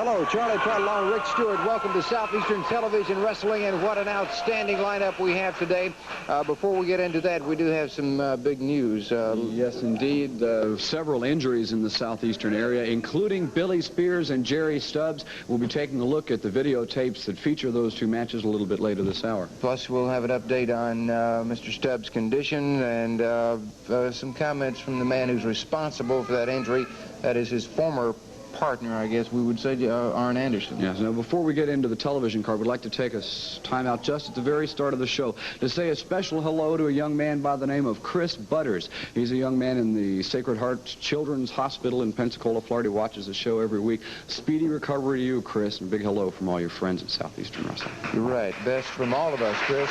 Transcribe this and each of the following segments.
Hello, Charlie Platt along Rick Stewart. Welcome to Southeastern Television Wrestling, and what an outstanding lineup we have today. Before we get into that, we do have some big news. Yes, indeed. Several injuries in the Southeastern area, including Billy Spears and Jerry Stubbs. We'll be taking a look at the videotapes that feature those two matches a little bit later this hour. Plus, we'll have an update on Mr. Stubbs' condition and some comments from the man who's responsible for that injury. That is his former partner, I guess we would say, Arn Anderson. Yes. Now, before we get into the television card, we'd like to take a time out just at the very start of the show to say a special hello to a young man by the name of Chris Butters. He's a young man in the Sacred Heart Children's Hospital in Pensacola, Florida. He watches the show every week. Speedy recovery to you, Chris, and big hello from all your friends at Southeastern Wrestling. You're right. Best from all of us, Chris.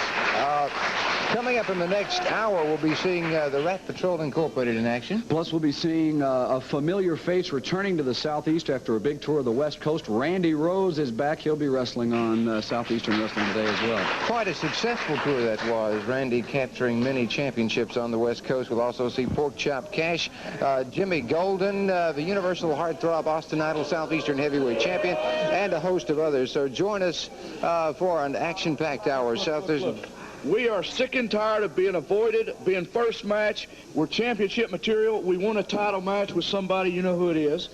Coming up in the next hour, we'll be seeing the Rat Patrol Incorporated in action. Plus, we'll be seeing a familiar face returning to the Southeast after a big tour of the West Coast. Randy Rose is back. He'll be wrestling on Southeastern Wrestling today as well. Quite a successful tour that was. Randy capturing many championships on the West Coast. We'll also see Porkchop Cash, Jimmy Giolden, the Universal Heartthrob Austin Idol Southeastern Heavyweight Champion, and a host of others. So join us for an action-packed hour. Southeastern. We are sick and tired of being avoided, being first match. We're championship material. We want a title match with somebody. You know who it is.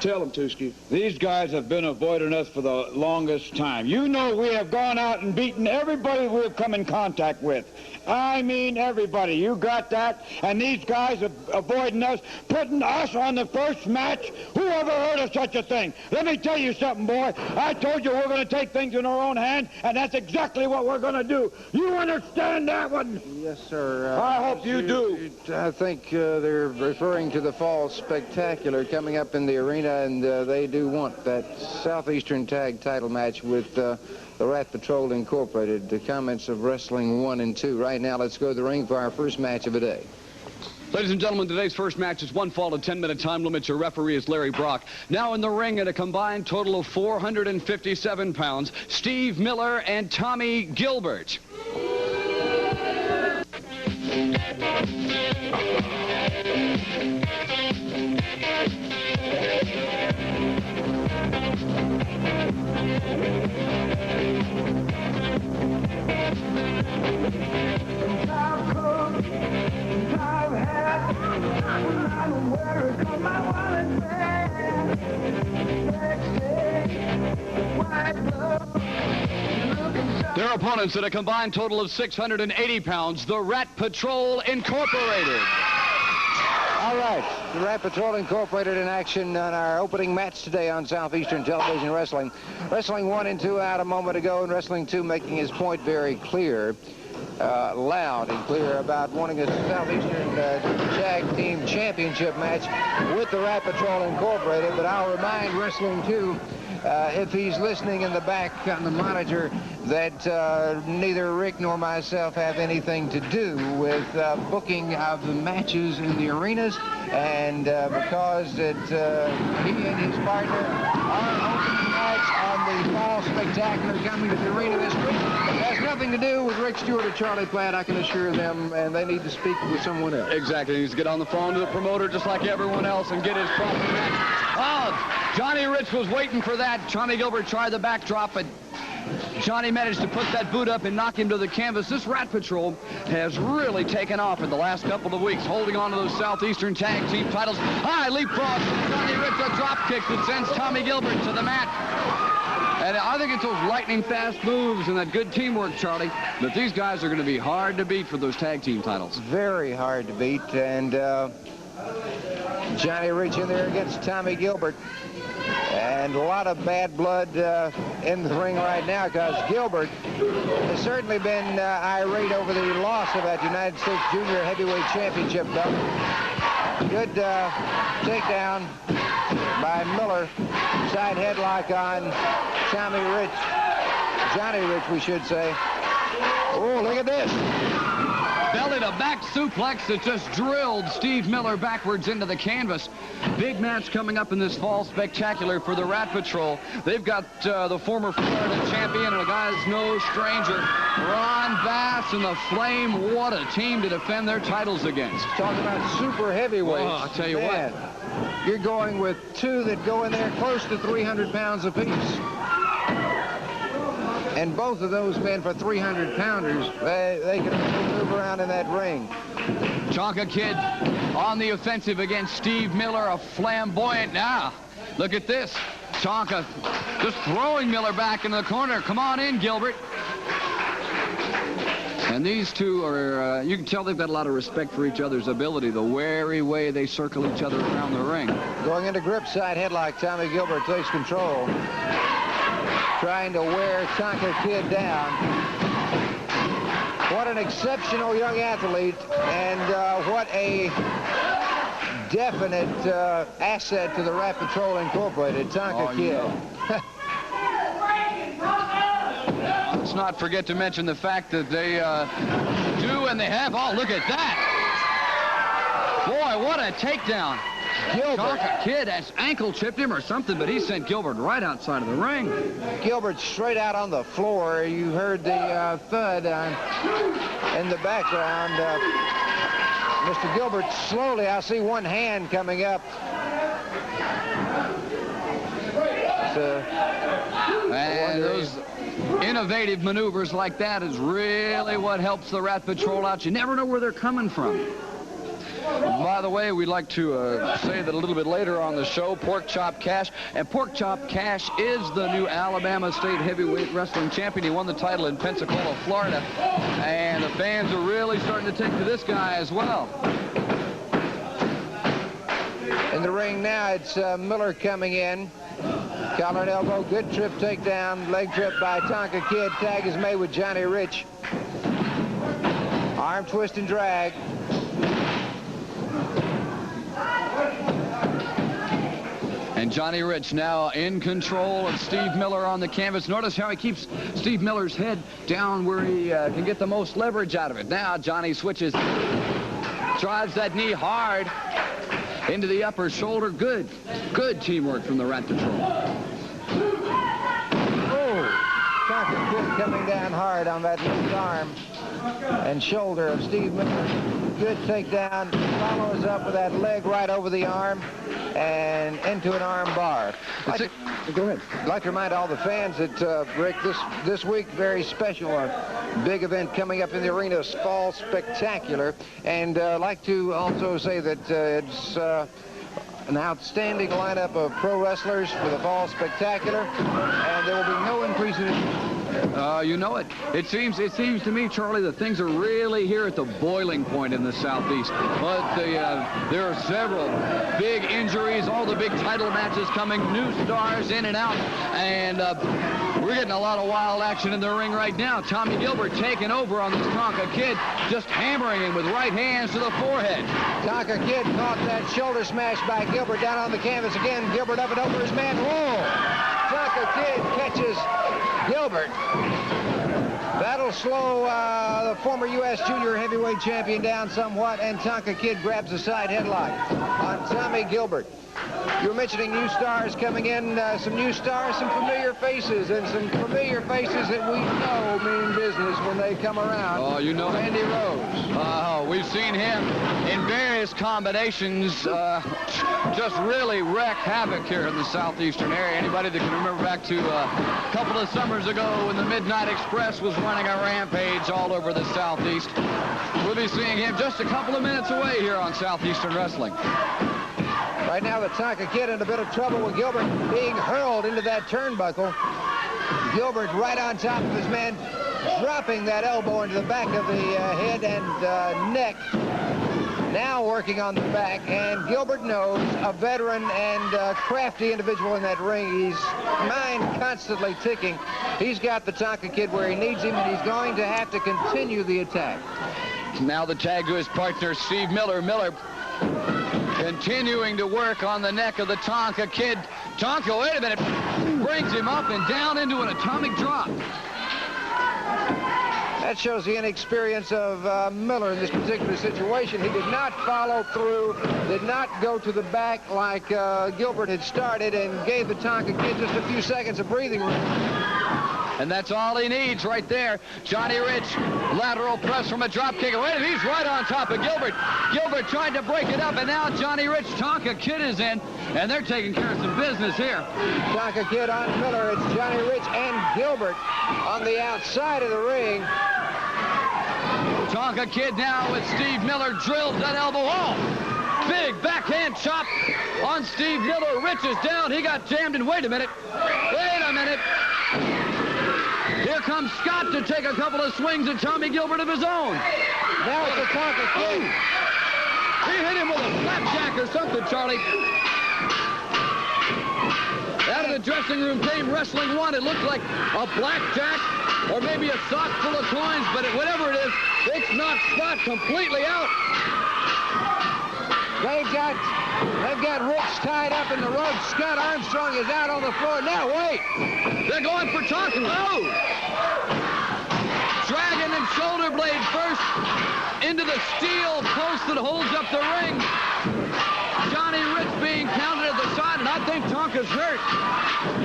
Tell them, Tuski. These guys have been avoiding us for the longest time. You know we have gone out and beaten everybody we've come in contact with. I mean everybody. You got that? And these guys are avoiding us, putting us on the first match. Who ever heard of such a thing? Let me tell you something, boy. I told you we're going to take things in our own hand, and that's exactly what we're going to do. You understand that one? Yes, sir. I hope you do. I think they're referring to the Fall Spectacular coming up in the arena, and they do want that Southeastern Tag title match with the Rat Patrol Incorporated. The comments of Wrestling 1 and 2. Right now, let's go to the ring for our first match of the day. Ladies and gentlemen, today's first match is one fall to 10-minute time limit. Your referee is Larry Brock. Now in the ring at a combined total of 457 pounds, Steve Miller and Tommy Gilbert. Their opponents at a combined total of 680 pounds, the Rat Patrol Incorporated. All right, the Rat Patrol Incorporated in action on our opening match today on Southeastern Television Wrestling. Wrestling 1 and 2 out a moment ago, and Wrestling 2 making his point very clear, loud and clear about wanting a Southeastern Tag Team Championship match with the Rat Patrol Incorporated. But I'll remind Wrestling 2, if he's listening in the back on the monitor, that neither Rick nor myself have anything to do with booking of the matches in the arenas, and because that he and his partner are opening match on the Fall Spectacular coming to the arena this week, it has nothing to do with Rick Stewart or Charlie Platt, I can assure them, and they need to speak with someone else. Exactly. He needs to get on the phone to the promoter just like everyone else and get his proper match. Oh, Johnny Rich was waiting for that. Tommy Gilbert tried the backdrop, but Johnny managed to put that boot up and knock him to the canvas. This Rat Patrol has really taken off in the last couple of weeks, holding on to those Southeastern Tag Team titles. High leapfrog from Johnny Rich, a drop kick that sends Tommy Gilbert to the mat. And I think it's those lightning fast moves and that good teamwork, Charlie, that these guys are going to be hard to beat for those tag team titles. Very hard to beat, and Johnny Rich in there against Tommy Gilbert. And a lot of bad blood in the ring right now, because Gilbert has certainly been irate over the loss of that United States Junior Heavyweight Championship belt. Good takedown by Miller. Side headlock on Johnny Rich, we should say. Oh, look at this. Belly to back suplex that just drilled Steve Miller backwards into the canvas. Big match coming up in this Fall Spectacular for the Rat Patrol. They've got the former Florida champion and a guy that's no stranger, Ron Bass and the Flame. What a team to defend their titles against. Talking about super heavyweights. Oh, I'll tell you what. you're going with two that go in there close to 300 pounds apiece. And both of those men for 300-pounders, they can move around in that ring. Tonga Kid on the offensive against Steve Miller, a flamboyant. Now, look at this. Tonga just throwing Miller back into the corner. Come on in, Gilbert. And these two are, you can tell they've got a lot of respect for each other's ability, the wary way they circle each other around the ring. Going into grip side headlock, Tommy Gilbert takes control. Trying to wear Tonga Kid down. What an exceptional young athlete, and what a definite asset to the Rat Patrol Incorporated, Tonga Kid. Let's not forget to mention the fact that they do and they have. Oh, look at that. Boy, what a takedown. Gilbert. Tonga Kid has ankle chipped him or something, but he sent Gilbert right outside of the ring. Gilbert straight out on the floor. You heard the thud in the background. Mr. Gilbert slowly, I see one hand coming up. And those innovative maneuvers like that is really what helps the Rat Patrol out. You never know where they're coming from. By the way, we'd like to say that a little bit later on the show, Porkchop Cash. And Porkchop Cash is the new Alabama State Heavyweight Wrestling Champion. He won the title in Pensacola, Florida. And the fans are really starting to take to this guy as well. In the ring now, it's Miller coming in. Collar and elbow, good trip takedown, leg trip by Tonga Kid. Tag is made with Johnny Rich. Arm twist and drag. And Johnny Rich now in control of Steve Miller on the canvas. Notice how he keeps Steve Miller's head down where he can get the most leverage out of it. Now Johnny switches, drives that knee hard into the upper shoulder. Good teamwork from the Rat Patrol. Oh, Tonga Kid coming down hard on that left arm and shoulder of Steve Miller. Good takedown, follows up with that leg right over the arm and into an arm bar. Go ahead. I'd like to remind all the fans that, Rick, this week, very special, big event coming up in the arena, Fall Spectacular. And I'd like to also say that it's an outstanding lineup of pro wrestlers for the Fall Spectacular, and there will be no increase in... You know it. It seems to me, Charlie, that things are really here at the boiling point in the Southeast. But there are several big injuries, all the big title matches coming, new stars in and out, and we're getting a lot of wild action in the ring right now. Tommy Gilbert taking over on this Tonga Kid, just hammering him with right hands to the forehead. Tonga Kid caught that shoulder smash by Gilbert down on the canvas again. Gilbert up and over his man. Whoa! Tonga Kid catches Gilbert. That'll slow the former U.S. Junior Heavyweight Champion down somewhat, and Tonga Kid grabs a side headlock on Tommy Gilbert. You were mentioning new stars coming in, some new stars, some familiar faces, and some familiar faces that we know mean business when they come around. Oh, you know Andy Rose. We've seen him in various combinations just really wreak havoc here in the Southeastern area. Anybody that can remember back to a couple of summers ago when the Midnight Express was running a rampage all over the Southeast. We'll be seeing him just a couple of minutes away here on Southeastern Wrestling. Right now, the Tonga Kid in a bit of trouble with Gilbert being hurled into that turnbuckle. Gilbert right on top of his man, dropping that elbow into the back of the head and neck. Now working on the back, and Gilbert knows, a veteran and crafty individual in that ring. His mind constantly ticking. He's got the Tonga Kid where he needs him, and he's going to have to continue the attack. Now the tag to his partner, Steve Miller. Miller continuing to work on the neck of the Tonga Kid. Tonga, wait a minute, brings him up and down into an atomic drop. That shows the inexperience of Miller in this particular situation. He did not follow through, did not go to the back like Gilbert had started, and gave the Tonga Kid just a few seconds of breathing room. And that's all he needs right there. Johnny Rich, lateral press from a drop kick. Wait, he's right on top of Gilbert. Gilbert tried to break it up, and now Johnny Rich, Tonga Kid is in. and they're taking care of some business here. Tonka Kid on Miller. It's Johnny Rich and Gilbert on the outside of the ring. Tonka Kid now with Steve Miller, drills that elbow. Oh! Big backhand chop on Steve Miller. Rich is down. He got jammed. And wait a minute. Wait a minute. Here comes Scott to take a couple of swings at Tommy Gilbert of his own. Now it's a Tonka Kid. He hit him with a flapjack or something, Charlie. Out of the dressing room came Wrestling One. It looked like a blackjack or maybe a sock full of coins, but whatever it is, it's knocked Scott completely out. They've got Rich tied up in the ropes. Scott Armstrong is out on the floor. Now, wait. They're going for Tonka. Oh! Dragon and shoulder blade first into the steel post that holds up the ring. Johnny Rich being counted at the side, and I think Tonka's hurt. And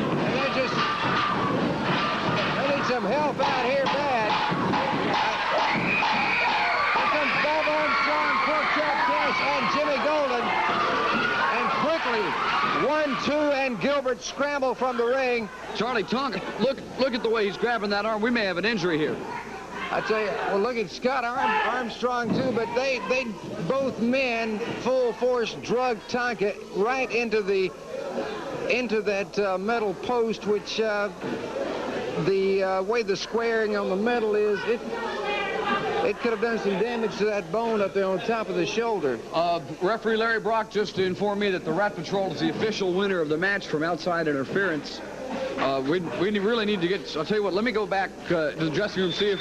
they need some help out here bad. Here comes Bob Armstrong, Porkchop Cash, and Jimmy Giolden. And quickly, 1, 2, and Gilbert scramble from the ring. Charlie, Tonka, look at the way he's grabbing that arm. We may have an injury here. I tell you, well, look at Scott Armstrong, too, but they both men, full force, drug Tonka right into that metal post, which the way the squaring on the metal is, it could have done some damage to that bone up there on top of the shoulder. Referee Larry Brock just informed me that the Rat Patrol is the official winner of the match from outside interference. We really need to get, I'll tell you what, let me go back to the dressing room, see if,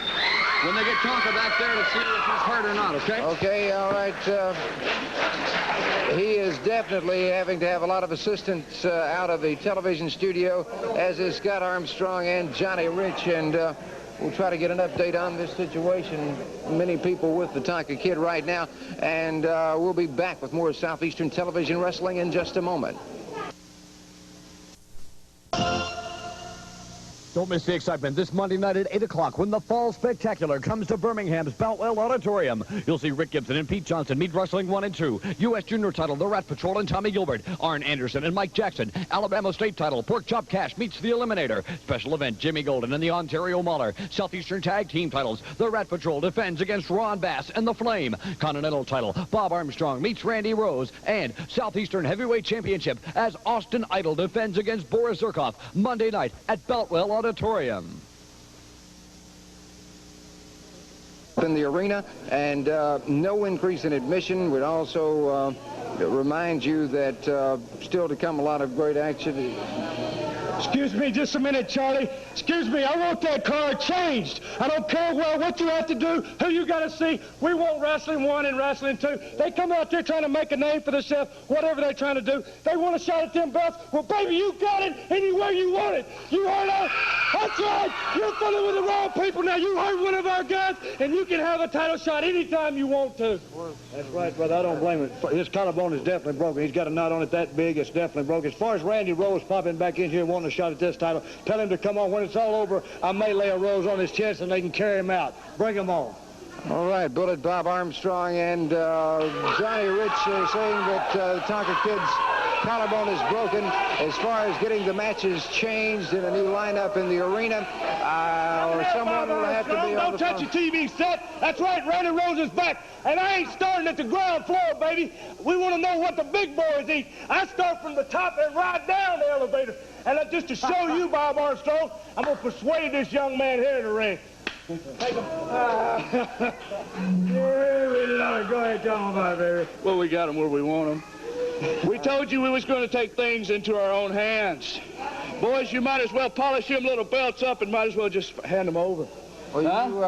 when they get Tonka back there, to see if he's hurt or not, okay? Okay, all right. He is definitely having to have a lot of assistance out of the television studio, as is Scott Armstrong and Johnny Rich, and we'll try to get an update on this situation. Many people with the Tonka Kid right now, and we'll be back with more Southeastern Television Wrestling in just a moment. Don't miss the excitement this Monday night at 8 o'clock when the Fall Spectacular comes to Birmingham's Boutwell Auditorium. You'll see Rick Gibson and Pete Johnson meet Wrestling 1 and 2. U.S. Junior title, the Rat Patrol and Tommy Gilbert. Arn Anderson and Mike Jackson. Alabama State title, Porkchop Cash meets the Eliminator. Special event, Jimmy Giolden and the Ontario Mauler. Southeastern Tag Team titles, the Rat Patrol defends against Ron Bass and the Flame. Continental title, Bob Armstrong meets Randy Rose. And Southeastern Heavyweight Championship as Austin Idol defends against Boris Zuhkov. Monday night at Boutwell Auditorium. In the arena, and no increase in admission. Would also remind you that still to come a lot of great action. Excuse me just a minute, Charlie. Excuse me, I want that card changed. I don't care what you have to do, who you got to see. We want Wrestling 1 and Wrestling 2. They come out there trying to make a name for themselves, whatever they're trying to do. They want a shot at them belts. Well, baby, you got it anywhere you want it. You heard us? That's right. You're fooling with the wrong people now. You heard one of our guys, and you can have a title shot anytime you want to. That's right, brother. I don't blame him. His collarbone is definitely broken. He's got a knot on it that big. It's definitely broken. As far as Randy Rose popping back in here and wanting a shot at this title, tell him to come on. When it's all over, I may lay a rose on his chest and they can carry him out. Bring him on. All right, Bullet Bob Armstrong and Johnny Rich saying that the Tonka Kid's collarbone is broken. As far as getting the matches changed in a new lineup in the arena, or someone will have to be on the Don't touch your TV set. That's right, Randy Rose is back. And I ain't starting at the ground floor, baby. We want to know what the big boys eat. I start from the top and ride down the elevator. And just to show you, Bob Armstrong, I'm going to persuade this young man here in the ring. Take him. Go ahead, tell him about it, baby. Well, we got him where we want him. We told you we was going to take things into our own hands. Boys, you might as well polish them little belts up and might as well just hand them over. Well, you,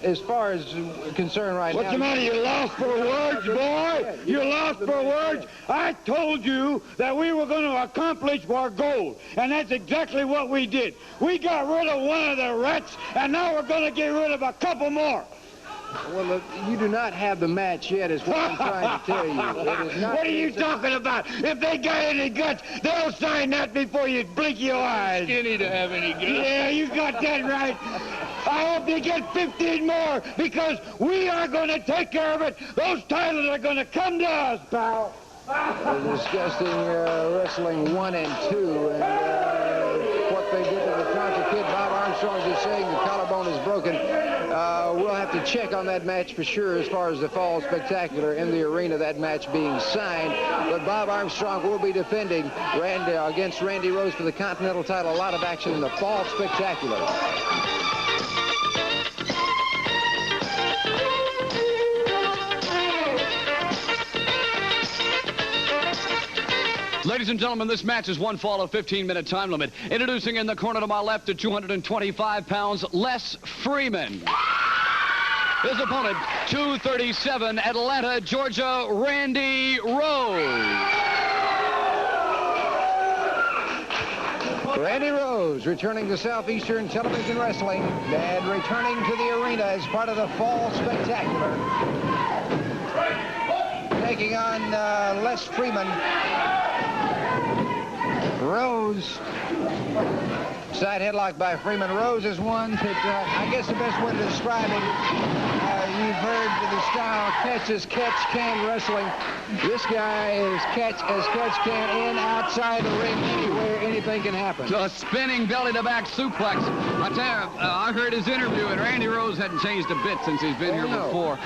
as far as concerned right now... What's the matter? You lost for words, boy? You lost for words? I told you that we were going to accomplish our goal, and that's exactly what we did. We got rid of one of the rats, and now we're going to get rid of a couple more. Well, look, you do not have the match yet, is what I'm trying to tell you. What are you talking about? If they got any guts, they'll sign that before you blink your eyes. Skinny to have any guts. Yeah, you got that right. I hope you get 15 more, because we are going to take care of it. Those titles are going to come to us, pal. discussing wrestling 1 and 2 and what they did to the Tonga kid. Bob Armstrong is saying the collarbone is broken. We'll have to check on that match for sure as far as the Fall Spectacular in the arena, that match being signed. But Bob Armstrong will be defending against Randy Rose for the Continental title. A lot of action in the Fall Spectacular. Ladies and gentlemen, this match is one fall of 15-minute time limit. Introducing in the corner to my left at 225 pounds, Les Freeman. His opponent, 237, Atlanta, Georgia, Randy Rose. Randy Rose returning to Southeastern Television Wrestling and returning to the arena as part of the Fall Spectacular. Taking on Les Freeman. Rose, side headlock by Freeman. Rose is one that I guess the best way to describe it, you've heard the style catch as catch can wrestling. This guy is catch as catch can in, outside the ring, anywhere, anything can happen. A spinning belly-to-back suplex. I tell you, I heard his interview, and Randy Rose hadn't changed a bit since he's been here before.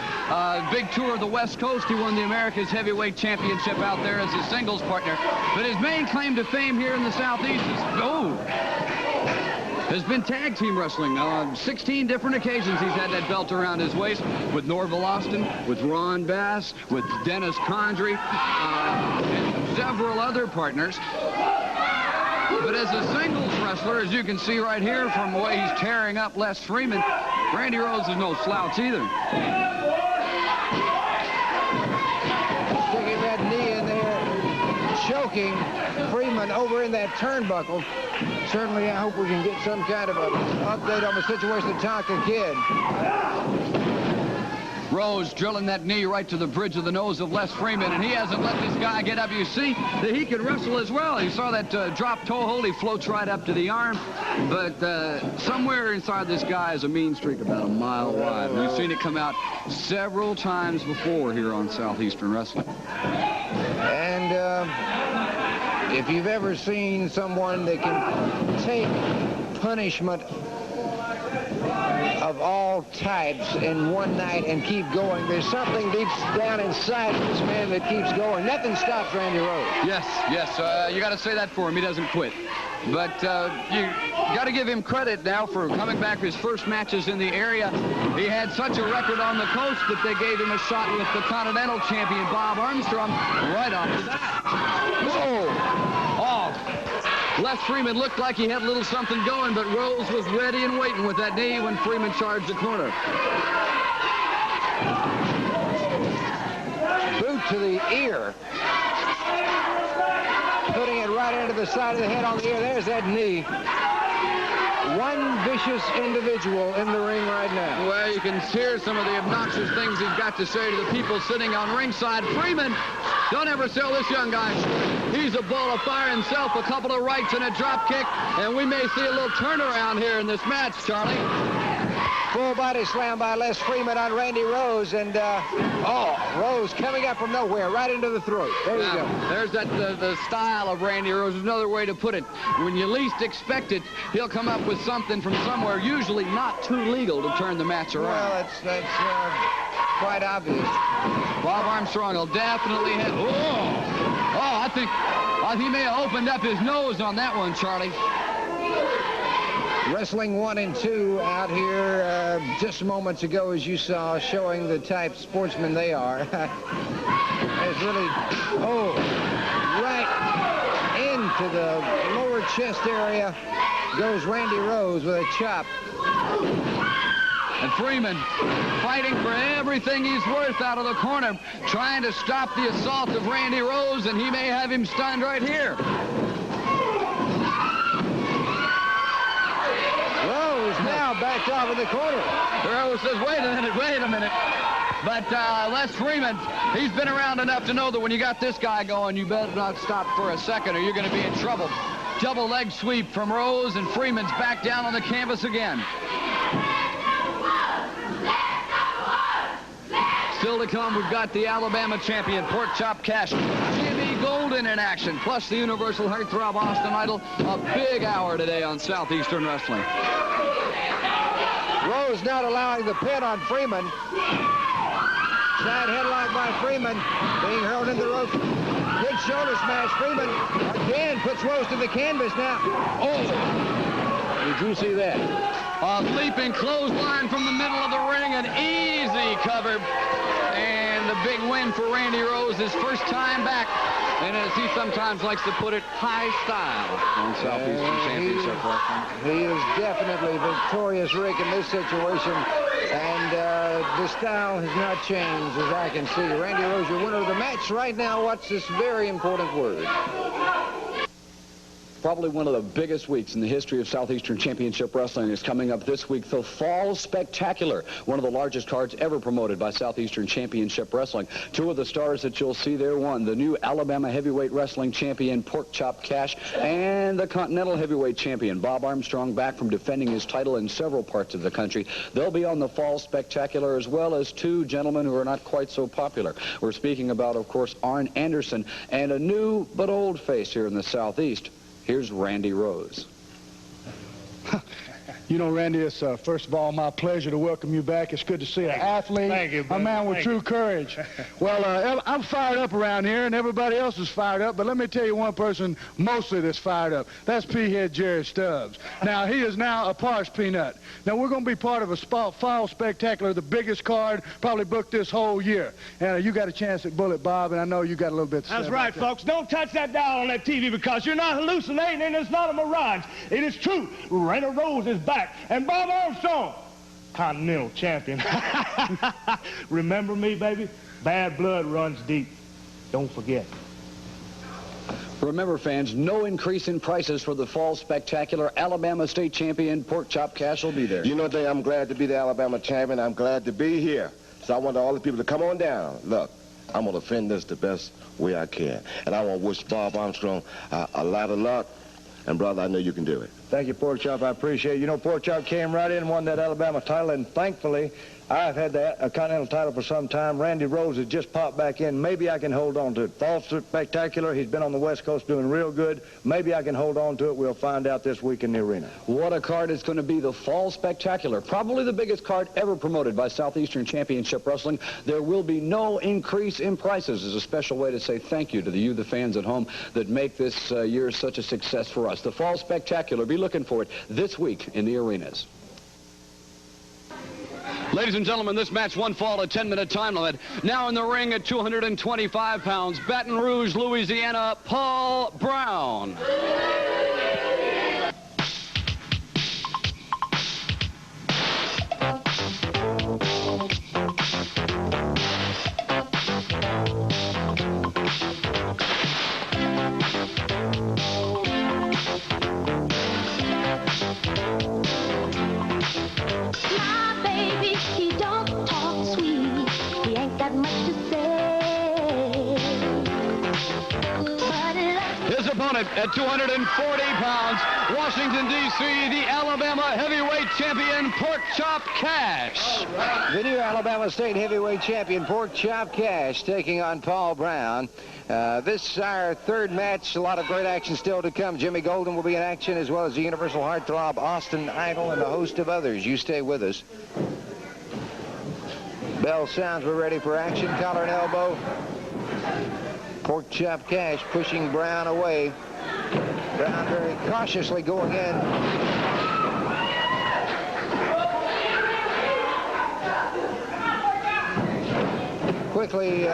Big tour of the West Coast. He won the America's Heavyweight Championship out there as his singles partner. But his main claim to fame here in the Southeast has been tag team wrestling. 16 different occasions he's had that belt around his waist with Norval Austin, with Ron Bass, with Dennis Condrey, and several other partners. But as a singles wrestler, as you can see right here from the way he's tearing up Les Freeman, Randy Rose is no slouch either. Sticking that knee in there, choking Freeman over in that turnbuckle. Certainly, I hope we can get some kind of an update on the situation of Tonka Kid. Rose drilling that knee right to the bridge of the nose of Les Freeman, and he hasn't let this guy get up. You see that he can wrestle as well. You saw that drop toe hold. He floats right up to the arm, but somewhere inside this guy is a mean streak about a mile wide. We've seen it come out several times before here on Southeastern Wrestling. And if you've ever seen someone that can take punishment of all types in one night and keep going, there's something deep down inside of this man that keeps going. Nothing stops Randy Rose. Yes. You got to say that for him. He doesn't quit. But you got to give him credit now for coming back his first matches in the area. He had such a record on the coast that they gave him a shot with the Continental champion Bob Armstrong right off the bat. Les Freeman looked like he had a little something going, but Rose was ready and waiting with that knee when Freeman charged the corner. Boot to the ear. Putting it right into the side of the head on the ear. There's that knee. One vicious individual in the ring right now. Well, you can hear some of the obnoxious things he's got to say to the people sitting on ringside. Freeman, don't ever sell this young guy short. He's a ball of fire himself, a couple of rights and a drop kick, and we may see a little turnaround here in this match, Charlie. Full body slam by Les Freeman on Randy Rose, and Rose coming up from nowhere, right into the throat. There you go. There's the style of Randy Rose. Another way to put it. When you least expect it, he'll come up with something from somewhere, usually not too legal, to turn the match around. Well, that's quite obvious. Bob Armstrong will definitely hit. I think he may have opened up his nose on that one, Charlie. Wrestling 1 and 2 out here just moments ago, as you saw, showing the type sportsmen they are. It's really, right into the lower chest area goes Randy Rose with a chop. And Freeman fighting for everything he's worth out of the corner, trying to stop the assault of Randy Rose, and he may have him stunned right here. Now backed off in the corner. Rose says, wait a minute. But Les Freeman, he's been around enough to know that when you got this guy going, you better not stop for a second or you're going to be in trouble. Double leg sweep from Rose, and Freeman's back down on the canvas again. Still to come, we've got the Alabama champion, Porkchop Cash. Giolden in action, plus the Universal Heartthrob Austin Idol. A big hour today on Southeastern Wrestling. Rose not allowing the pin on Freeman. Side headlock by Freeman, being hurled into the ropes. Good shoulder smash. Freeman again puts Rose to the canvas now. Oh! Did you see that? A leaping clothesline from the middle of the ring, an easy cover. And the big win for Randy Rose, his first time back. And as he sometimes likes to put it, high style on Southeastern Championship Wrestling. He is definitely victorious, Rick, in this situation. And the style has not changed, as I can see. Randy Rose, your winner of the match right now. What's this very important word? Probably one of the biggest weeks in the history of Southeastern Championship Wrestling is coming up this week. The Fall Spectacular, one of the largest cards ever promoted by Southeastern Championship Wrestling. Two of the stars that you'll see there, one, the new Alabama Heavyweight Wrestling Champion, Porkchop Cash, and the Continental Heavyweight Champion, Bob Armstrong, back from defending his title in several parts of the country. They'll be on the Fall Spectacular, as well as two gentlemen who are not quite so popular. We're speaking about, of course, Arn Anderson, and a new but old face here in the Southeast. Here's Randy Rose. You know, Randy, it's first of all my pleasure to welcome you back. It's good to see an athlete, a man with true courage. Well, I'm fired up around here, and everybody else is fired up, but let me tell you one person mostly that's fired up. That's P-Head Jerry Stubbs. Now, he is now a Parks Peanut. Now, we're going to be part of a Fall Spectacular, the biggest card probably booked this whole year. And you got a chance at Bullet, Bob, and I know you got a little bit to say. That's right, folks. Don't touch that dial on that TV because you're not hallucinating, and it's not a mirage. It is true. Randy Rose is back. And Bob Armstrong, Continental Champion. Remember me, baby? Bad blood runs deep. Don't forget. Remember, fans, no increase in prices for the Fall Spectacular. Alabama State Champion Porkchop Cash will be there. You know, Dave, I'm glad to be the Alabama champion. I'm glad to be here. So I want all the people to come on down. Look, I'm going to defend this the best way I can. And I want to wish Bob Armstrong a lot of luck. And, brother, I know you can do it. Thank you, Porkchop. I appreciate it. You know, Porkchop came right in and won that Alabama title, and thankfully, I've had a Continental title for some time. Randy Rose has just popped back in. Maybe I can hold on to it. Fall Spectacular, he's been on the West Coast doing real good. Maybe I can hold on to it. We'll find out this week in the arena. What a card it's going to be, the Fall Spectacular. Probably the biggest card ever promoted by Southeastern Championship Wrestling. There will be no increase in prices. As a special way to say thank you to the fans at home that make this year such a success for us. The Fall Spectacular, be looking for it this week in the arenas. Ladies and gentlemen, this match one fall, a 10-minute time limit. Now in the ring at 225 pounds, Baton Rouge, Louisiana, Paul Brown. At 240 pounds, Washington, D.C., the Alabama Heavyweight Champion, Porkchop Cash. The new Alabama State Heavyweight Champion, Porkchop Cash, taking on Paul Brown. This is our third match. A lot of great action still to come. Jimmy Giolden will be in action, as well as the Universal Heartthrob, Austin Idol, and a host of others. You stay with us. Bell sounds, we're ready for action. Collar and elbow. Porkchop Cash pushing Brown away. Brown very cautiously going in. Quickly,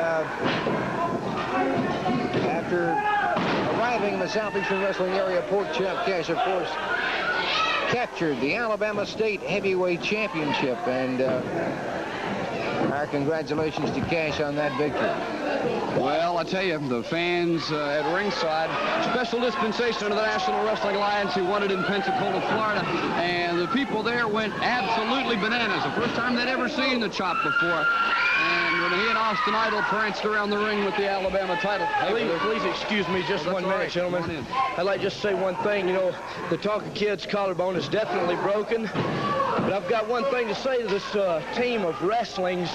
after arriving in the Southeastern Wrestling area, Porkchop Cash, of course, captured the Alabama State Heavyweight Championship, and our congratulations to Cash on that victory. Well, I tell you, the fans at ringside, special dispensation of the National Wrestling Alliance who won it in Pensacola, Florida, and the people there went absolutely bananas. The first time they'd ever seen the Chop before. And when he and Austin Idol pranced around the ring with the Alabama title. Please excuse me just 1 minute, gentlemen. I'd like just to say one thing. You know, the Tonga kid's collarbone is definitely broken. But I've got one thing to say to this team of wrestlings.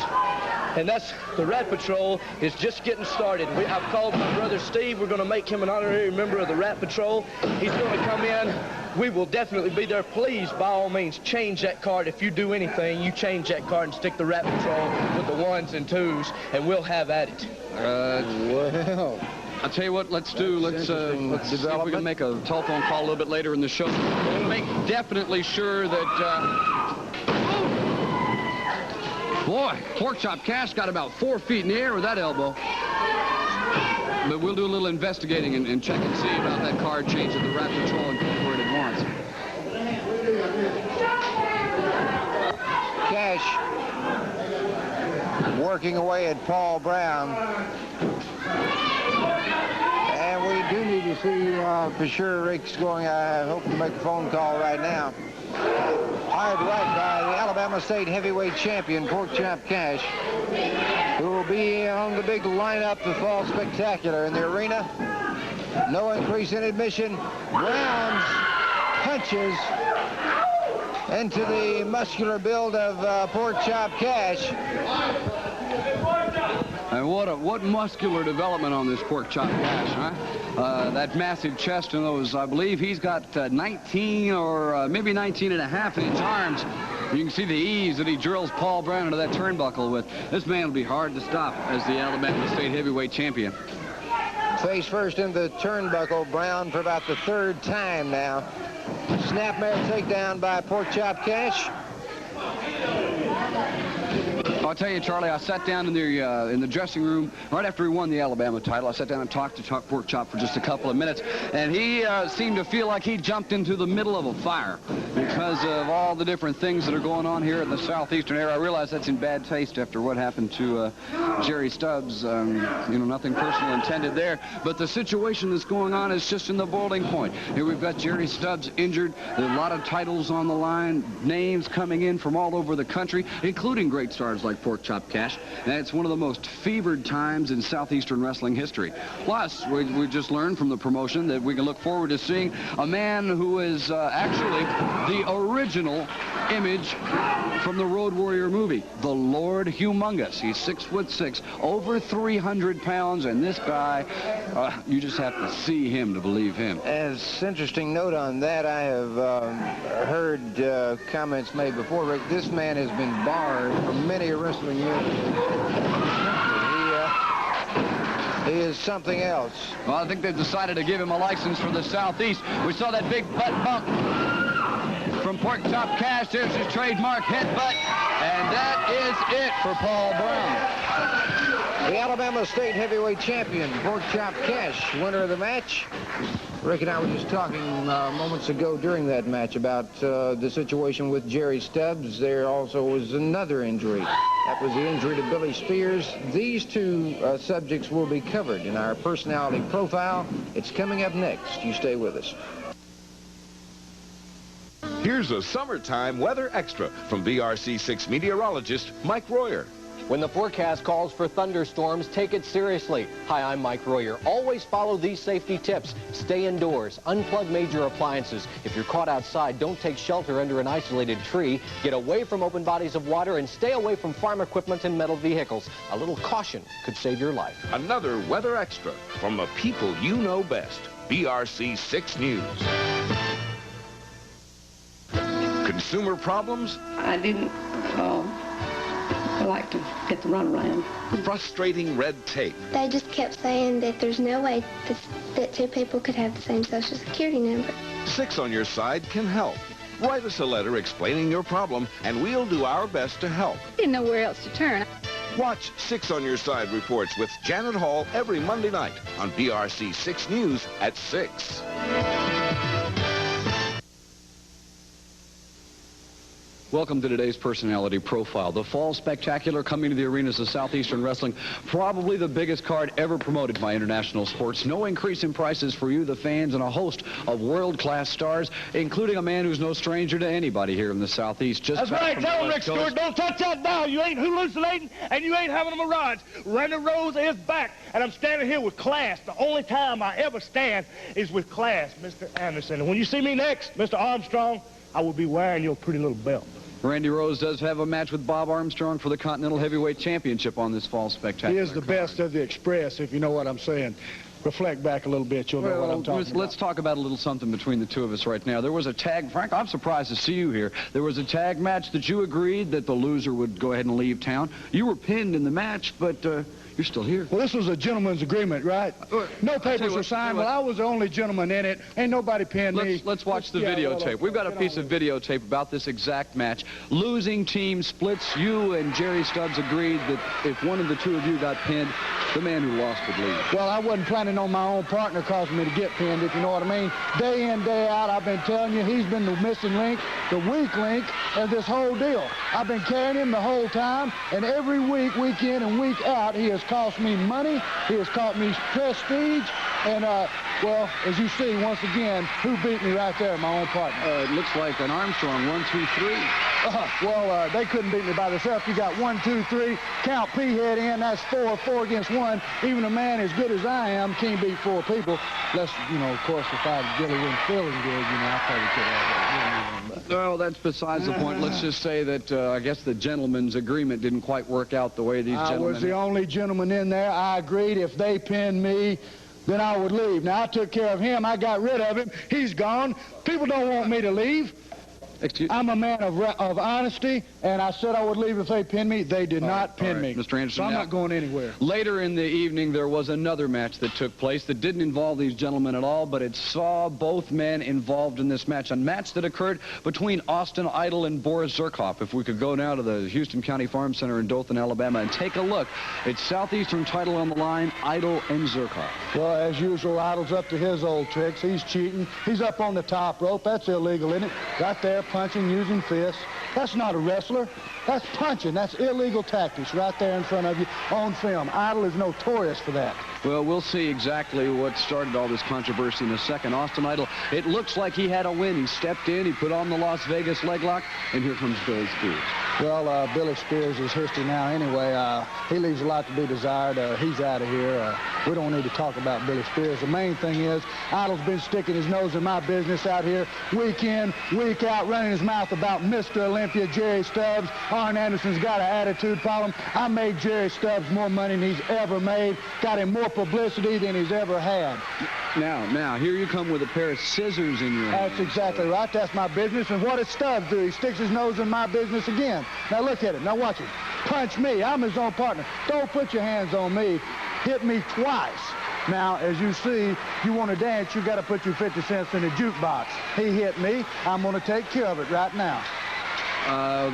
And that's the Rat Patrol is just getting started. I've called my brother Steve. We're going to make him an honorary member of the Rat Patrol. He's going to come in. We will definitely be there. Please, by all means, change that card. If you do anything, you change that card and stick the Rat Patrol with the 1s and 2s, and we'll have at it. Well, I'll tell you what, let's see if we can make a telephone call a little bit later in the show. We'll make definitely sure that, boy, Porkchop Cash got about 4 feet in the air with that elbow. But we'll do a little investigating and check and see about that card change that the Rat Patrol Incorporated wants. Cash working away at Paul Brown. And we do need to see for sure Rick's going, I hope, to make a phone call right now. Hard right by the Alabama State heavyweight champion, Porkchop Cash, who will be on the big lineup to Fall Spectacular in the arena. No increase in admission. Grounds, punches into the muscular build of Porkchop Cash. And what muscular development on this Porkchop Cash, huh? That massive chest and those, I believe he's got 19 or maybe 19.5-inch arms. You can see the ease that he drills Paul Brown into that turnbuckle with. This man will be hard to stop as the Alabama State heavyweight champion. Face first in the turnbuckle, Brown for about the 3rd time now. Snapmare takedown by Porkchop Cash. I'll tell you, Charlie, I sat down in the dressing room right after he won the Alabama title. I sat down and talked to Porkchop for just a couple of minutes, and he seemed to feel like he jumped into the middle of a fire because of all the different things that are going on here in the Southeastern area. I realize that's in bad taste after what happened to Jerry Stubbs. Nothing personal intended there, but the situation that's going on is just in the boiling point. Here we've got Jerry Stubbs injured. There are a lot of titles on the line, names coming in from all over the country, including great stars like Porkchop Cash, and it's one of the most fevered times in Southeastern wrestling history. Plus, we just learned from the promotion that we can look forward to seeing a man who is actually the original image from the Road Warrior movie, the Lord Humongous. He's 6'6", over 300 pounds, and this guy, you just have to see him to believe him. As interesting note on that, I have heard comments made before, Rick. This man has been barred from many wrestling units. He is something else. Well, I think they've decided to give him a license for the Southeast. We saw that big butt bump from Porkchop Cash. There's his trademark headbutt, and that is it for Paul Brown. The Alabama State heavyweight champion, Porkchop Cash, winner of the match. Rick and I were just talking moments ago during that match about the situation with Jerry Stubbs. There also was another injury. That was the injury to Billy Spears. These two subjects will be covered in our personality profile. It's coming up next. You stay with us. Here's a summertime weather extra from VRC6 meteorologist Mike Royer. When the forecast calls for thunderstorms, take it seriously. Hi, I'm Mike Royer. Always follow these safety tips. Stay indoors. Unplug major appliances. If you're caught outside, don't take shelter under an isolated tree. Get away from open bodies of water and stay away from farm equipment and metal vehicles. A little caution could save your life. Another weather extra from the people you know best. VRC6 News. Consumer problems? I didn't I like to get the runaround. Frustrating red tape. They just kept saying that there's no way that two people could have the same Social Security number. 6 on Your Side can help. Write us a letter explaining your problem, and we'll do our best to help. Didn't know where else to turn. Watch 6 on Your Side reports with Janet Hall every Monday night on VRC6 News at 6. Welcome to today's personality profile. The Fall Spectacular coming to the arenas of Southeastern Wrestling. Probably the biggest card ever promoted by international sports. No increase in prices for you, the fans, and a host of world-class stars, including a man who's no stranger to anybody here in the Southeast. That's right. Tell him, Rick Stewart, don't touch that dial. You ain't hallucinating, and you ain't having a mirage. Randy Rose is back, and I'm standing here with class. The only time I ever stand is with class, Mr. Anderson. And when you see me next, Mr. Armstrong, I will be wearing your pretty little belt. Randy Rose does have a match with Bob Armstrong for the Continental Heavyweight Championship on this fall spectacular. He is the best of the Express, if you know what I'm saying. Reflect back a little bit, you'll know what I'm talking about. Let's talk about a little something between the two of us right now. There was a tag, Frank, I'm surprised to see you here. There was a tag match that you agreed that the loser would go ahead and leave town. You were pinned in the match, but you're still here. Well, this was a gentleman's agreement, right? No papers were signed. Well, I was the only gentleman in it. Ain't nobody pinned me. Let's watch the videotape. We've got a piece of videotape about this exact match. Losing team splits. You and Jerry Stubbs agreed that if one of the two of you got pinned, the man who lost would leave. Well, I wasn't planning on my own partner causing me to get pinned, if you know what I mean. Day in, day out, I've been telling you, he's been the missing link, the weak link of this whole deal. I've been carrying him the whole time, and every week, week in and week out, he has cost me money, he has cost me prestige, and, well, as you see, once again, who beat me right there, my own partner? It looks like an Armstrong, 1, 2, 3. Well, they couldn't beat me by themselves. You got 1, 2, 3, count P-head in, that's 4 against 1. Even a man as good as I am can't beat 4 people. Unless, you know, of course, if I really wasn't feeling good, you know, I probably could have that. Well, that's besides the point. Let's just say that I guess the gentleman's agreement didn't quite work out the way these gentlemen... I was the only gentleman in there. I agreed if they pinned me, then I would leave. Now, I took care of him. I got rid of him. He's gone. People don't want me to leave. I'm a man of honesty, and I said I would leave if they pinned me. They did not pin me. Mr. Anderson, so I'm not going anywhere. Later in the evening, there was another match that took place that didn't involve these gentlemen at all, but it saw both men involved in this match. A match that occurred between Austin Idol and Boris Zuhkov. If we could go now to the Houston County Farm Center in Dothan, Alabama, and take a look. It's Southeastern title on the line, Idol and Zuhkov. Well, as usual, Idol's up to his old tricks. He's cheating. He's up on the top rope. That's illegal, isn't it? Right there, punching, using fists. That's not a wrestler. That's punching. That's illegal tactics right there in front of you on film. Idol is notorious for that. Well, we'll see exactly what started all this controversy in a second. Austin Idol, it looks like he had a win. He stepped in, he put on the Las Vegas leg lock, and here comes Billy Spears. Well, Billy Spears is history now anyway. He leaves a lot to be desired. He's out of here. We don't need to talk about Billy Spears. The main thing is Idol's been sticking his nose in my business out here week in, week out, running his mouth about Mr. Olympia, Jerry Stubbs. Arn Anderson's got an attitude problem. I made Jerry Stubbs more money than he's ever made, got him more publicity than he's ever had. Now, here you come with a pair of scissors in your hand. That's exactly right. That's my business. And what does Stubbs do? He sticks his nose in my business again. Now look at it. Now watch it. Punch me. I'm his own partner. Don't put your hands on me. Hit me twice. Now, as you see, you want to dance, you got to put your 50 cents in the jukebox. He hit me. I'm going to take care of it right now.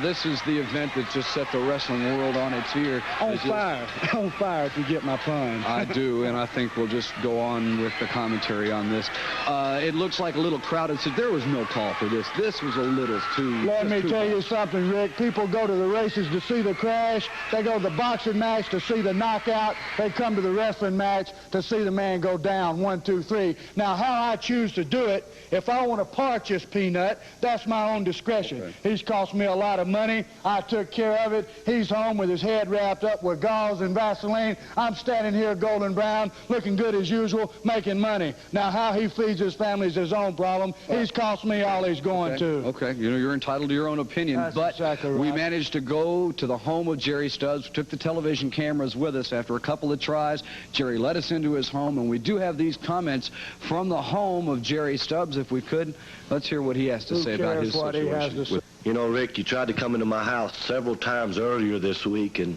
This is the event that just set the wrestling world on its ear. On fire. On fire, if you get my pun. I do, and I think we'll just go on with the commentary on this. It looks like a little crowded. So there was no call for this. This was a little too... Let me tell you something, Rick. People go to the races to see the crash. They go to the boxing match to see the knockout. They come to the wrestling match to see the man go down, 1, 2, 3. Now, how I choose to do it, if I want to parch this peanut, that's my own discretion. Okay. He's cost me a lot of money. I took care of it. He's home with his head wrapped up with gauze and Vaseline. I'm standing here golden brown, looking good as usual, making money. Now, how he feeds his family is his own problem. He's cost me all he's going to. Okay, you know, you're entitled to your own opinion. That's but exactly right. We managed to go to the home of Jerry Stubbs, took the television cameras with us after a couple of tries. Jerry let us into his home, and we do have these comments from the home of Jerry Stubbs, if we could. Let's hear what he has to say about his situation. You know, Rick, you tried to come into my house several times earlier this week, and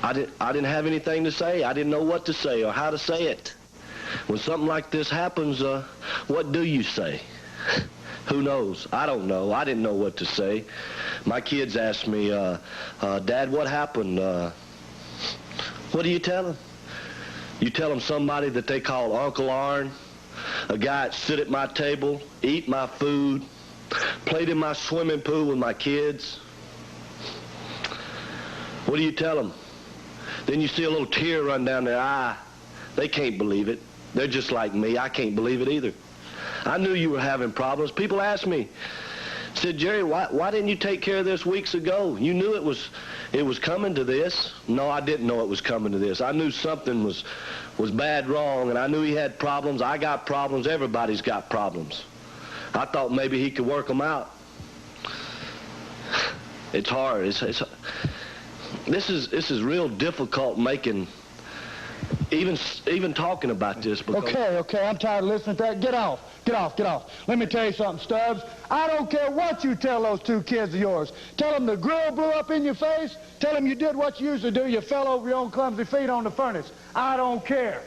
I didn't have anything to say. I didn't know what to say or how to say it. When something like this happens, what do you say? Who knows? I don't know. I didn't know what to say. My kids asked me, Dad, what happened? What do you tell them? You tell them somebody that they call Uncle Arn, a guy that sit at my table, eat my food, played in my swimming pool with my kids. What do you tell them? Then you see a little tear run down their eye. They can't believe it. They're just like me. I can't believe it either. I knew you were having problems. People asked me, said, Jerry, why didn't you take care of this weeks ago? You knew it was coming to this. No, I didn't know it was coming to this. I knew something was bad wrong, and I knew he had problems. I got problems. Everybody's got problems. I thought maybe he could work them out. It's hard. This is real difficult making, even talking about this. Because Okay, I'm tired of listening to that. Get off. Let me tell you something, Stubbs. I don't care what you tell those two kids of yours. Tell them the grill blew up in your face. Tell them you did what you usually do. You fell over your own clumsy feet on the furnace. I don't care.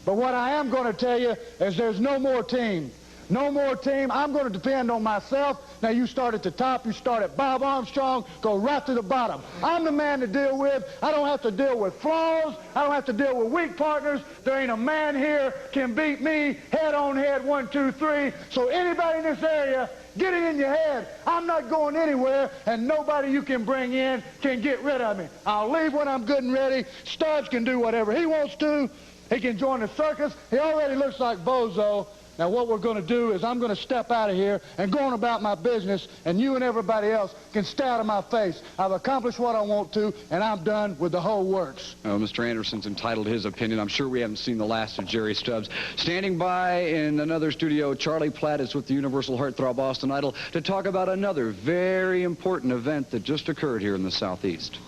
But what I am going to tell you is there's no more team. No more team. I'm going to depend on myself. Now, you start at the top. You start at Bob Armstrong. Go right to the bottom. I'm the man to deal with. I don't have to deal with flaws. I don't have to deal with weak partners. There ain't a man here can beat me head on head, 1, 2, 3. So anybody in this area, get it in your head. I'm not going anywhere, and nobody you can bring in can get rid of me. I'll leave when I'm good and ready. Stubbs can do whatever he wants to. He can join the circus. He already looks like Bozo. Now, what we're going to do is I'm going to step out of here and go on about my business, and you and everybody else can stay out of my face. I've accomplished what I want to, and I'm done with the whole works. Oh, Mr. Anderson's entitled to his opinion. I'm sure we haven't seen the last of Jerry Stubbs. Standing by in another studio, Charlie Platt is with the Universal Heartthrob Austin Idol to talk about another very important event that just occurred here in the Southeast.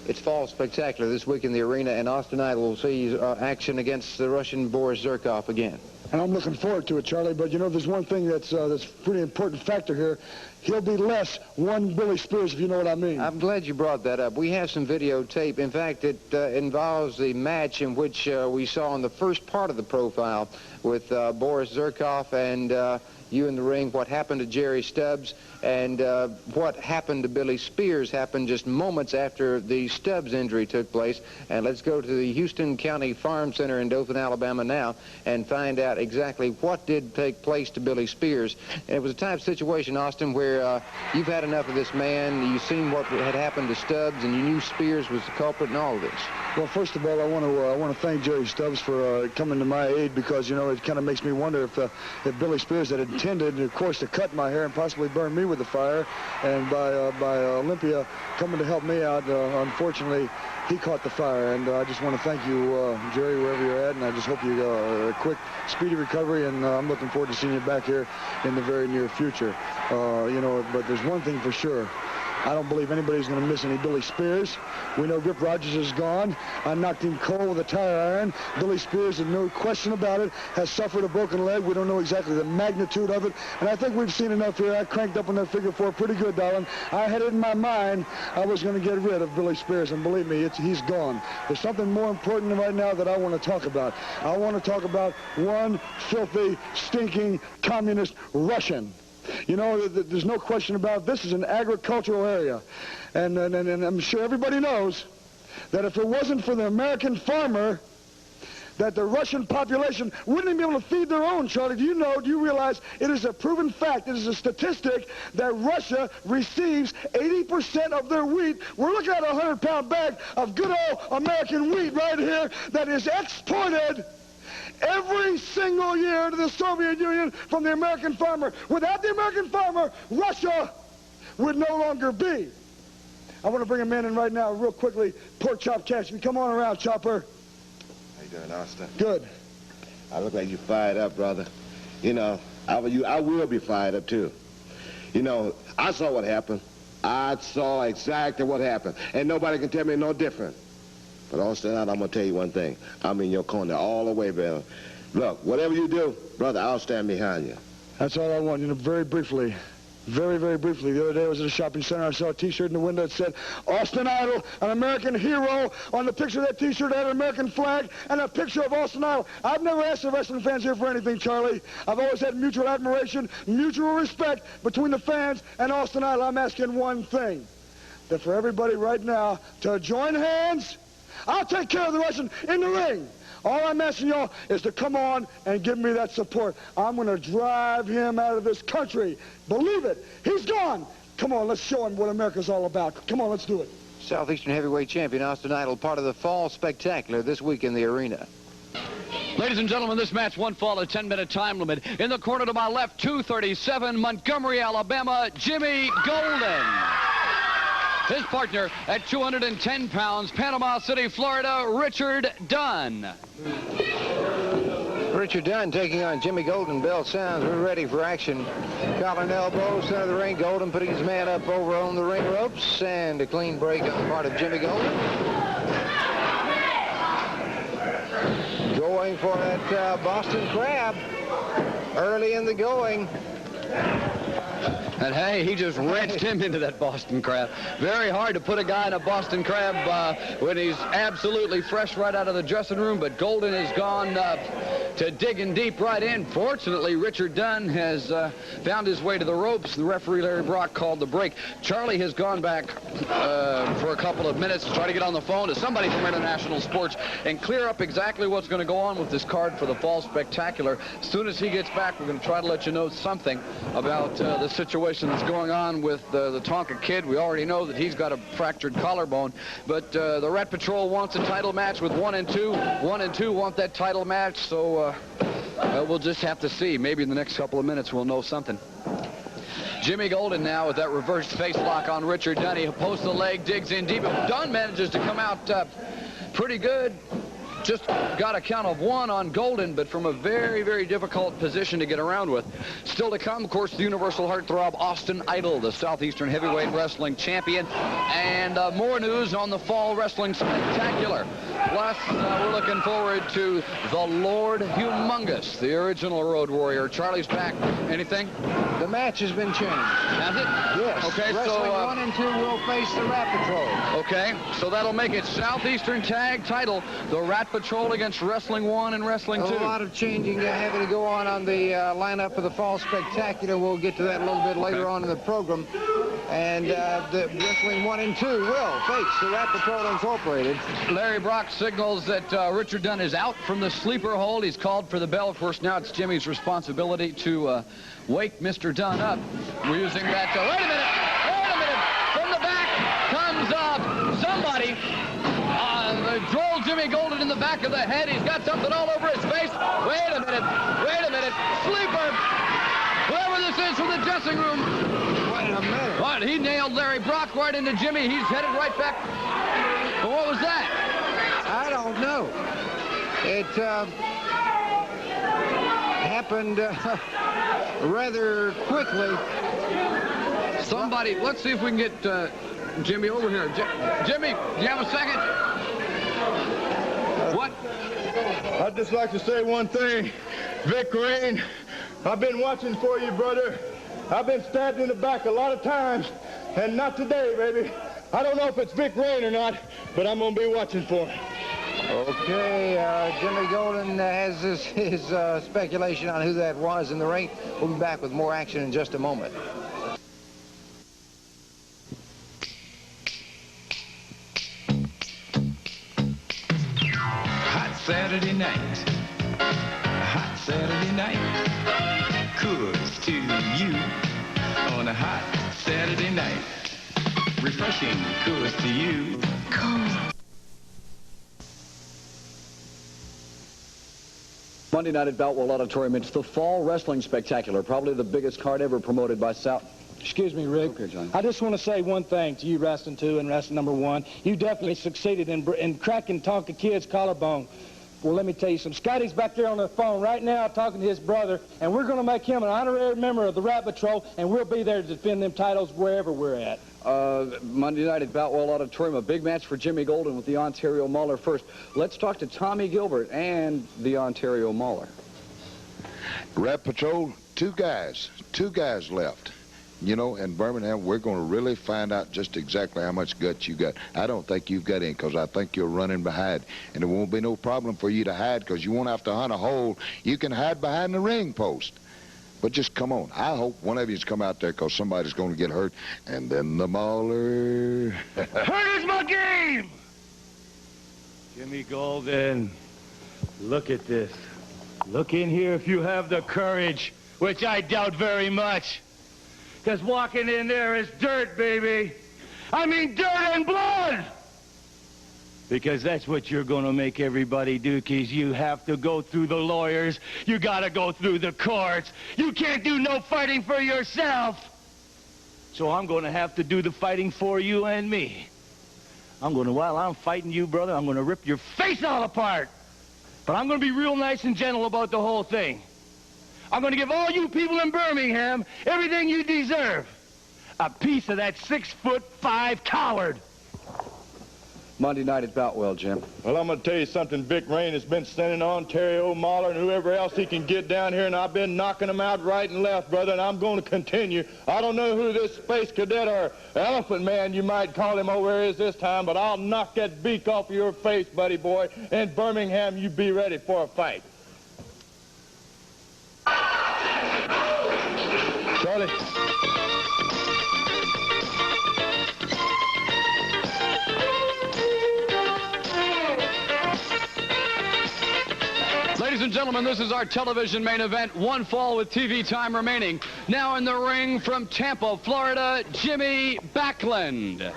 It's Fall Spectacular this week in the arena, and Austin Idol will see action against the Russian Boris Zuhkov again. And I'm looking forward to it, Charlie. But, you know, there's one thing that's a pretty important factor here. He'll be less one Billy Spears, if you know what I mean. I'm glad you brought that up. We have some videotape. In fact, it involves the match in which we saw in the first part of the profile with Boris Zuhkov and you in the ring, what happened to Jerry Stubbs, and what happened to Billy Spears happened just moments after the Stubbs injury took place. And let's go to the Houston County Farm Center in Dothan, Alabama now and find out exactly what did take place to Billy Spears. And it was a type of situation, Austin, where you've had enough of this man. You've seen what had happened to Stubbs, and you knew Spears was the culprit in all of this. Well, first of all, I want to thank Jerry Stubbs for coming to my aid, because, you know, it kind of makes me wonder if Billy Spears had intended, of course, to cut my hair and possibly burn me with the fire, and by Olympia coming to help me out, unfortunately, he caught the fire. And I just want to thank you, Jerry, wherever you're at, and I just hope you a quick, speedy recovery, and I'm looking forward to seeing you back here in the very near future. You know, but there's one thing for sure. I don't believe anybody's going to miss any Billy Spears. We know Rip Rogers is gone. I knocked him cold with a tire iron. Billy Spears, there's no question about it, has suffered a broken leg. We don't know exactly the magnitude of it. And I think we've seen enough here. I cranked up on that figure 4 pretty good, darling. I had it in my mind I was going to get rid of Billy Spears, and believe me, he's gone. There's something more important right now that I want to talk about. I want to talk about one filthy, stinking, communist Russian. You know, there's no question about it. This is an agricultural area. And I'm sure everybody knows that if it wasn't for the American farmer, that the Russian population wouldn't even be able to feed their own, Charlie. Do you realize it is a proven fact, it is a statistic, that Russia receives 80% of their wheat. We're looking at a 100-pound bag of good old American wheat right here that is exported every single year to the Soviet Union from the American farmer. Without the American farmer, Russia would no longer be. I want to bring a man in right now real quickly. Porkchop Cassidy. Come on around, Chopper. How you doing, Austin? Good. I look like you fired up, brother. You know, I will be fired up, too. You know, I saw what happened. I saw exactly what happened. And nobody can tell me no different. But Austin, I'm going to tell you one thing. I'm in your corner all the way, brother. Look, whatever you do, brother, I'll stand behind you. That's all I want. You know, very briefly, the other day I was at a shopping center. I saw a T-shirt in the window that said, Austin Idol, an American hero. On the picture of that T-shirt had an American flag and a picture of Austin Idol. I've never asked the wrestling fans here for anything, Charlie. I've always had mutual admiration, mutual respect between the fans and Austin Idol. I'm asking one thing, that for everybody right now to join hands. I'll take care of the Russian in the ring. All I'm asking y'all is to come on and give me that support. I'm going to drive him out of this country. Believe it. He's gone. Come on, let's show him what America's all about. Come on, let's do it. Southeastern heavyweight champion Austin Idol, part of the Fall Spectacular this week in the arena. Ladies and gentlemen, this match won't fall a 10-minute time limit. In the corner to my left, 237, Montgomery, Alabama, Jimmy Giolden. His partner at 210 pounds, Panama City, Florida, Richard Dunn. Richard Dunn taking on Jimmy Giolden. Bell sounds. We're ready for action. Collar and elbow, center of the ring. Giolden putting his man up over on the ring ropes. And a clean break on the part of Jimmy Giolden. Going for that Boston Crab early in the going. And hey, he just wrenched him into that Boston Crab. Very hard to put a guy in a Boston Crab when he's absolutely fresh right out of the dressing room, but Giolden has gone to digging deep right in. Fortunately, Richard Dunn has found his way to the ropes. The referee, Larry Brock, called the break. Charlie has gone back for a couple of minutes to try to get on the phone to somebody from International Sports and clear up exactly what's going to go on with this card for the Fall Spectacular. As soon as he gets back, we're going to try to let you know something about the situation that's going on with the Tonga kid. We already know that he's got a fractured collarbone, but the Rat Patrol wants a title match with 1 and 2. 1 and 2 want that title match, so we'll just have to see. Maybe in the next couple of minutes we'll know something. Jimmy Giolden now with that reverse face lock on Richard Dunn. He posts the leg, digs in deep. Dunn manages to come out pretty good. Just got a count of 1 on Giolden, but from a very, very difficult position to get around with. Still to come, of course, the Universal Heartthrob Austin Idol, the Southeastern Heavyweight Wrestling Champion, and more news on the Fall Wrestling Spectacular. Plus, we're looking forward to the Lord Humongous, the original Road Warrior. Charlie's back. Anything? The match has been changed. Has it? Yes. Okay, Wrestling so 1 and 2 will face the Rat Patrol. Okay, so that'll make it Southeastern Tag Title, the Rat Patrol against Wrestling 1 and Wrestling 2. A lot of changing having to go on the lineup for the Fall Spectacular. We'll get to that a little bit later on in the program. And the Wrestling 1 and 2 will face the Rat Patrol Incorporated. Larry Brock signals that Richard Dunn is out from the sleeper hold. He's called for the bell. Of course, now it's Jimmy's responsibility to wake Mr. Dunn up. We're using that. Wait a minute! Wait a minute! From the back comes somebody. Drove Jimmy Giolden in the back of the head. He's got something all over his face. Wait a minute. Wait a minute. Sleeper. Whoever this is from the dressing room. Wait a minute. What? He nailed Larry Brock right into Jimmy. He's headed right back. Well, what was that? I don't know. It happened rather quickly. Somebody, let's see if we can get Jimmy over here. Jimmy, do you have a second? What? I'd just like to say one thing. Vic Rain, I've been watching for you, brother. I've been stabbed in the back a lot of times, and not today, baby. I don't know if it's Vic Rain or not, but I'm going to be watching for him. Okay, Jimmy Giolden has his speculation on who that was in the ring. We'll be back with more action in just a moment. Hot Saturday night. Hot Saturday night. Kudos to you on a hot Saturday night. Refreshing kudos to you. Monday night at Boutwell Auditorium, it's the Fall Wrestling Spectacular, probably the biggest card ever promoted by South. Excuse me, Rick. Okay, John. I just want to say one thing to you, Wrestling 2 and Wrestling number 1. You definitely succeeded in cracking Tonka Kid's collarbone. Well, let me tell you something. Scotty's back there on the phone right now talking to his brother, and we're going to make him an honorary member of the Rat Patrol, and we'll be there to defend them titles wherever we're at. Monday night at Boutwell Auditorium, a big match for Jimmy Giolden with the Ontario Mauler first. Let's talk to Tommy Gilbert and the Ontario Mauler. Rat Patrol, two guys left. You know, in Birmingham, we're going to really find out just exactly how much guts you got. I don't think you've got any, because I think you're running behind. And there won't be no problem for you to hide, because you won't have to hunt a hole. You can hide behind the ring post. But just come on. I hope one of you's come out there, because somebody's going to get hurt. And then the Mauler. Hurt is my game! Jimmy Giolden, look at this. Look in here if you have the courage, which I doubt very much. Because walking in there is dirt, baby. I mean dirt and blood! Because that's what you're going to make everybody do, because you have to go through the lawyers. You got to go through the courts. You can't do no fighting for yourself. So I'm going to have to do the fighting for you and me. While I'm fighting you, brother, I'm going to rip your face all apart. But I'm going to be real nice and gentle about the whole thing. I'm going to give all you people in Birmingham everything you deserve. A piece of that 6'5" coward. Monday night at Boutwell, Jim. Well, I'm going to tell you something. Vic Rain has been sending on Terry Mauler and whoever else he can get down here, and I've been knocking them out right and left, brother, and I'm going to continue. I don't know who this space cadet or elephant man, you might call him, over here is this time, but I'll knock that beak off your face, buddy boy. In Birmingham, you be ready for a fight. Charlie. Ladies and gentlemen, this is our television main event. One fall with TV time remaining. Now in the ring from Tampa, Florida, Jimmy Backlund.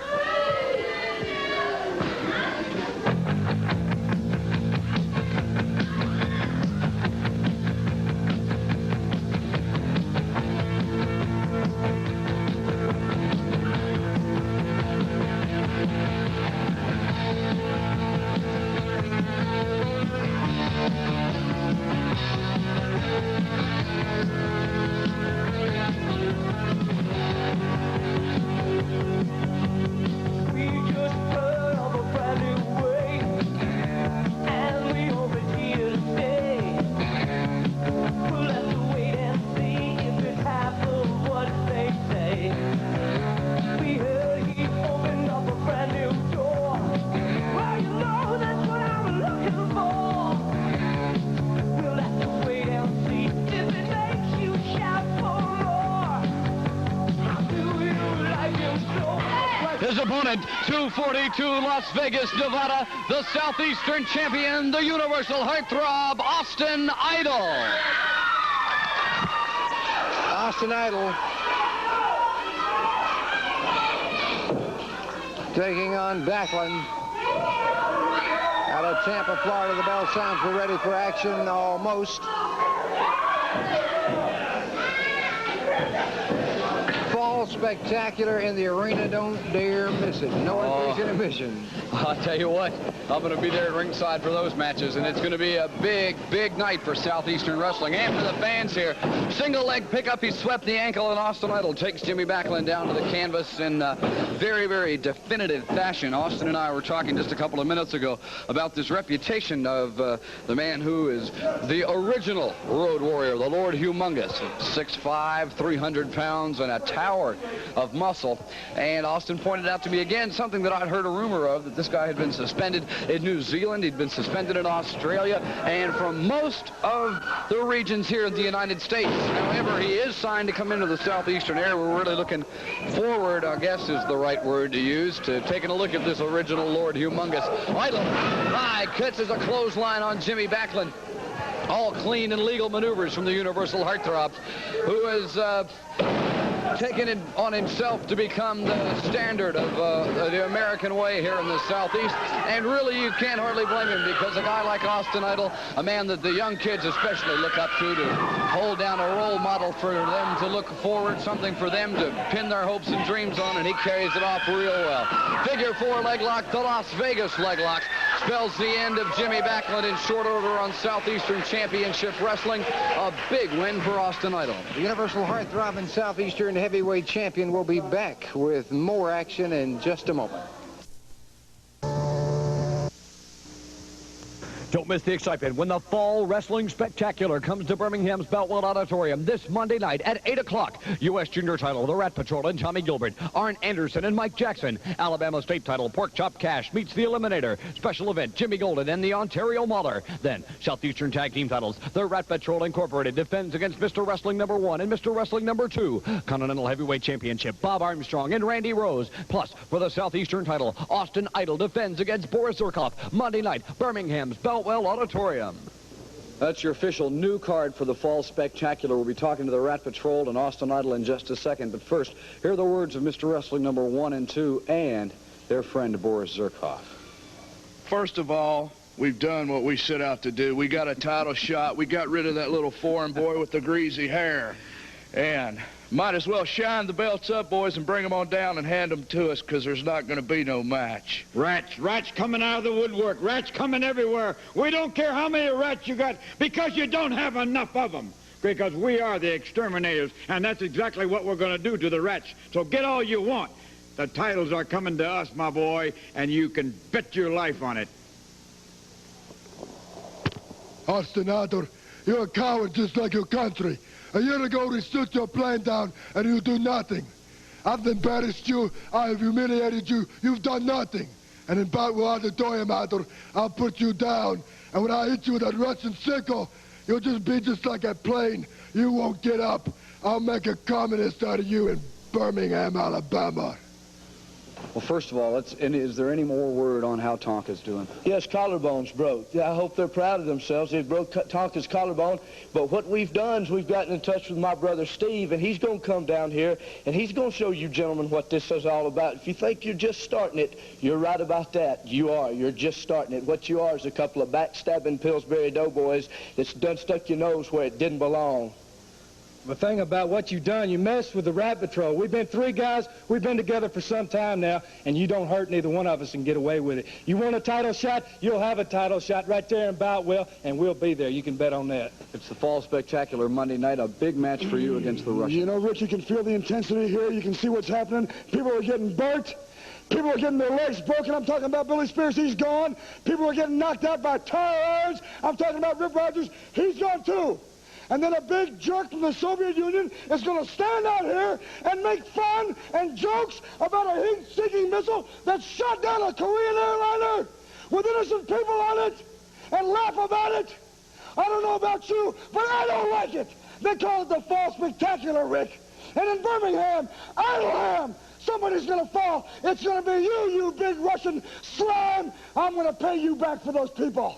His opponent, 242 Las Vegas, Nevada, the Southeastern champion, the Universal Heartthrob, Austin Idol. Austin Idol taking on Backlund. Out of Tampa, Florida, the bell sounds. We're ready for action almost. Fall spectacular in the arena. Don't dare miss it. No increase in admission. I'll tell you what, I'm going to be there at ringside for those matches, and it's going to be a big, big night for Southeastern Wrestling and for the fans here. Single leg pickup, he swept the ankle, and Austin Idol takes Jimmy Backlund down to the canvas in very, very definitive fashion. Austin and I were talking just a couple of minutes ago about this reputation of the man who is the original Road Warrior, the Lord Humongous, 6'5", 300 pounds, and a tower of muscle. And Austin pointed out to me again something that I'd heard a rumor of, that this guy had been suspended in New Zealand, he'd been suspended in Australia, and from most of the regions here in the United States. However, he is signed to come into the Southeastern area. We're really looking forward, I guess is the right word to use, to taking a look at this original Lord Humongous. Idol high cuts as a clothesline on Jimmy Backlund. All clean and legal maneuvers from the Universal Heartthrob, who has taken it on himself to become the standard of the American way here in the Southeast. And really, you can't hardly blame him, because a guy like Austin Idol, a man that the young kids especially look up to hold down a role model for them to look forward, something for them to pin their hopes and dreams on, and he carries it off real well. Figure 4 leg lock, the Las Vegas leg lock, spells the end of Jimmy Backlund in short order on Southeastern Championship Wrestling. A big win for Austin Idol. The Universal Heartthrob and Southeastern heavyweight champion will be back with more action in just a moment. Don't miss the excitement when the Fall Wrestling Spectacular comes to Birmingham's Boutwell Auditorium this Monday night at 8 o'clock. U.S. Junior title, the Rat Patrol and Tommy Gilbert, Arn Anderson and Mike Jackson. Alabama State title, Porkchop Cash meets the Eliminator. Special event, Jimmy Giolden and the Ontario Mauler. Then, Southeastern Tag Team titles, the Rat Patrol Incorporated defends against Mr. Wrestling number 1 and Mr. Wrestling number 2. Continental Heavyweight Championship, Bob Armstrong and Randy Rose. Plus, for the Southeastern title, Austin Idol defends against Boris Zuhkov. Monday night, Birmingham's Boutwell Auditorium. That's your official new card for the Fall Spectacular. We'll be talking to the Rat Patrol and Austin Idol in just a second. But first, here are the words of Mr. Wrestling number 1 and 2 and their friend Boris Zuhkov. First of all, we've done what we set out to do. We got a title shot. We got rid of that little foreign boy with the greasy hair. And might as well shine the belts up, boys, and bring them on down and hand them to us, because there's not going to be no match. Rats coming out of the woodwork. Rats coming everywhere. We don't care how many rats you got, because you don't have enough of them. Because we are the exterminators, and that's exactly what we're going to do to the rats. So get all you want. The titles are coming to us, my boy, and you can bet your life on it. Ostinator, you're a coward just like your country. A year ago, they stood your plane down, and you do nothing. I've embarrassed you. I have humiliated you. You've done nothing. And in Battle Auditorium, I'll put you down. And when I hit you with that Russian sickle, you'll just be just like a plane. You won't get up. I'll make a communist out of you in Birmingham, Alabama. Well, first of all, is there any more word on how Tonka's doing? Yes, collarbone's broke. Yeah, I hope they're proud of themselves. They broke Tonka's collarbone. But what we've done is we've gotten in touch with my brother Steve, and he's going to come down here, and he's going to show you gentlemen what this is all about. If you think you're just starting it, you're right about that. You are. You're just starting it. What you are is a couple of backstabbing Pillsbury doughboys that's done stuck your nose where it didn't belong. The thing about what you've done, you messed with the Rat Patrol. We've been 3 guys, we've been together for some time now, and you don't hurt neither one of us and get away with it. You want a title shot, you'll have a title shot right there in Boutwell, and we'll be there. You can bet on that. It's the Fall Spectacular Monday night, a big match for you against the Russians. You know, Rich, you can feel the intensity here. You can see what's happening. People are getting burnt. People are getting their legs broken. I'm talking about Billy Spears. He's gone. People are getting knocked out by tire irons. I'm talking about Rip Rogers. He's gone, too. And then a big jerk from the Soviet Union is going to stand out here and make fun and jokes about a heat-seeking missile that shot down a Korean airliner with innocent people on it and laugh about it. I don't know about you, but I don't like it. They call it the Fall Spectacular, Rick. And in Birmingham, Idaho, somebody's going to fall. It's going to be you, you big Russian slime. I'm going to pay you back for those people.